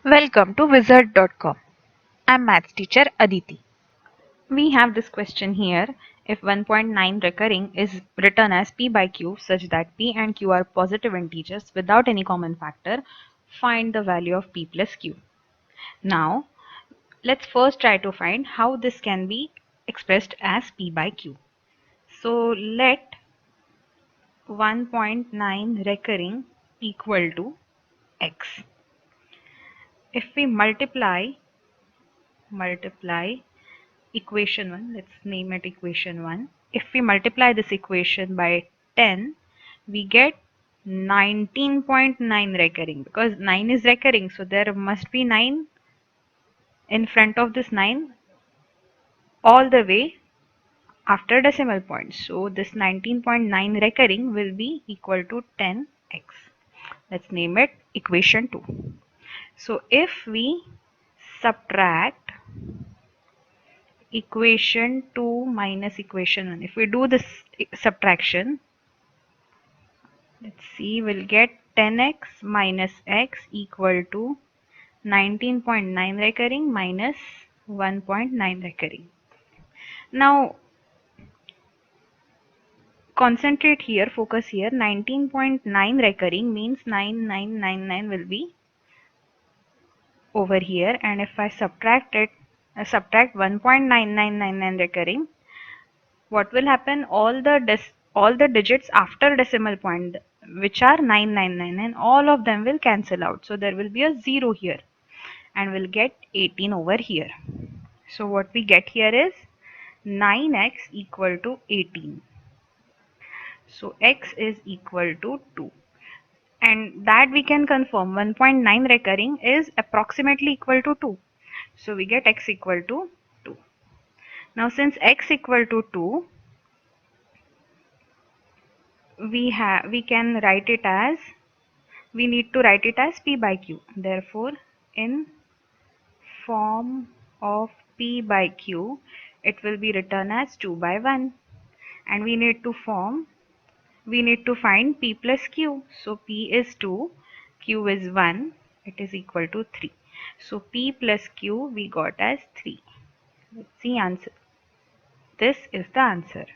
Welcome to wizard.com. I'm maths teacher Aditi. We have this question here. If 1.9 recurring is written as p by q such that p and q are positive integers without any common factor, find the value of p plus q. Now, let's first try to find how this can be expressed as p by q. So, let 1.9 recurring equal to x. If we multiply equation 1, let's name it equation 1. If we multiply this equation by 10, we get 19.9 recurring, because 9 is recurring, so there must be 9 in front of this 9 all the way after decimal point. So this 19.9 recurring will be equal to 10x. Let's name it equation 2. So if we subtract equation 2 minus equation 1, if we do this subtraction, let's see, we'll get 10x minus x equal to 19.9 recurring minus 1.9 recurring. Now concentrate here, focus here. 19.9 recurring means 9999 will be over here, and if I subtract 1.9999 recurring, what will happen? All the digits after decimal point, which are 999, all of them will cancel out, so there will be a 0 here, and we'll get 18 over here. So what we get here is 9x equal to 18. So x is equal to 2, and that we can confirm. 1.9 recurring is approximately equal to 2, so we get x equal to 2. Now since x equal to 2, we can write it as, we need to write it as p by q. Therefore, in form of p by q, it will be written as 2 by 1. And we need to find p plus q. So p is 2, q is 1, it is equal to 3. So p plus q we got as 3. Let's see answer. This is the answer.